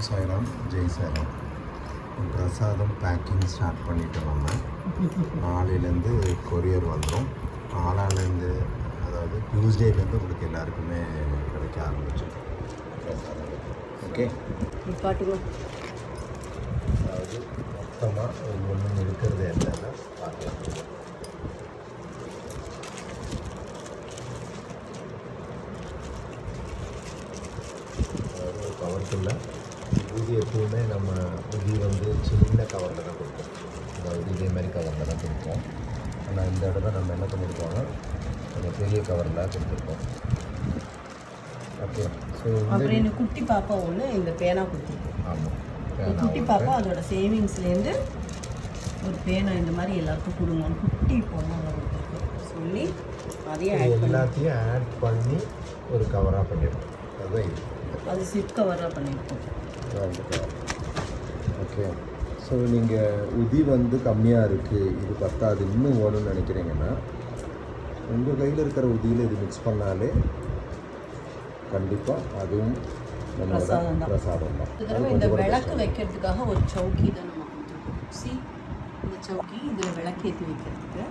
சாய்ராம் ஜெய் சாய்ராம். பிரசாதம் baking start பண்ணிட்டோம். நம்ம நாளையிலேருந்து கொரியர் வந்துடும். நாளாலேருந்து அதாவது டியூஸ்டேலேருந்து உங்களுக்கு எல்லாருக்குமே கிடைக்க ஆரம்பிச்சிடும் பிரசாதம். ஓகே, அதாவது மொத்தமாக ஒவ்வொன்றும் இருக்கிறது என்னென்னா பார்க்கலாம். கவருக்குள்ள ஊதி எப்பவுமே நம்ம ஊதி வந்து சின்ன கவரில் தான் கொடுப்போம். அதாவது இதே மாதிரி கவரில் தான் கொடுப்போம். ஆனால் இந்த இடத்துல நம்ம என்ன பண்ணியிருக்கோம்னா கொஞ்சம் பெரிய கவரில் கொடுத்துருக்கோம். ஓகே, ஸோ அப்புறம் குட்டி பாப்பா ஒன்று இந்த பேனா கொடுத்துருக்கோம். ஆமாம், குட்டி பாப்பா அதோட சேவிங்ஸ்லேருந்து ஒரு பேனா இந்த மாதிரி எல்லாருக்கும் கொடுங்கன்னு குட்டி பொண்ணாங்க கொடுத்துருக்கோம் சொல்லி அதையும் எல்லாத்தையும் ஆட் பண்ணி ஒரு கவராக பண்ணியிருக்கோம். அதுதான் இது. அது சிப் கவராக பண்ணியிருக்கோம். ஓகே, ஸோ நீங்கள் உதி வந்து கம்மியாக இருக்குது, இது பத்தாது, இன்னும் வேணும்னு நினைக்கிறீங்கன்னா உங்கள் கையில் இருக்கிற உதியில் இது மிக்ஸ் பண்ணாலே கண்டிப்பாக அதுவும் பிரசாதம் தான். இந்த விளக்கு வைக்கிறதுக்காக ஒரு சவுக்கி தான் நம்ம கொடுத்துருக்கோம். இந்த சவுக்கி இதில் விளக்கேற்றி வைக்கிறதுக்கு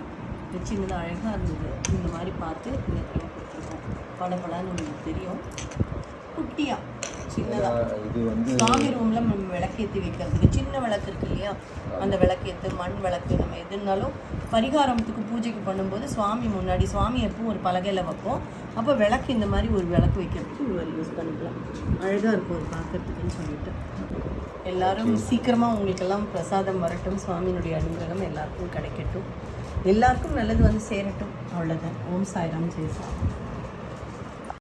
சின்னதாக அழகாக இருந்தது. இந்த மாதிரி பார்த்து இந்த கொடுத்துருக்கோம். படப்படான்னு உங்களுக்கு தெரியும். குட்டியா சின்னதாக இது வந்து சாமி ரூமில் நம்ம விளக்கேற்றி வைக்கிறதுக்கு சின்ன விளக்கு இருக்கு இல்லையா, அந்த விளக்கேற்று மண் விளக்கு நம்ம எது இருந்தாலும் பரிகாரத்துக்கு பூஜைக்கு பண்ணும்போது சுவாமி முன்னாடி சுவாமி எப்பவும் ஒரு பலகையில் வைப்போம். அப்போ விளக்கு இந்த மாதிரி ஒரு விளக்கு வைக்கிறதுக்கு ஒரு யூஸ் பண்ணிக்கலாம். அழகாக இருக்கும் ஒரு பார்க்கறதுக்குன்னு சொல்லிட்டு எல்லாரும் சீக்கிரமாக உங்களுக்கெல்லாம் பிரசாதம் வரட்டும். சுவாமியினுடைய அனுகிரகம் எல்லாருக்கும் கிடைக்கட்டும். எல்லாருக்கும் நல்லது வந்து சேரட்டும். அவ்வளோதான். ஓம் சாய்ராம் ஜெய் சாய்ராம்.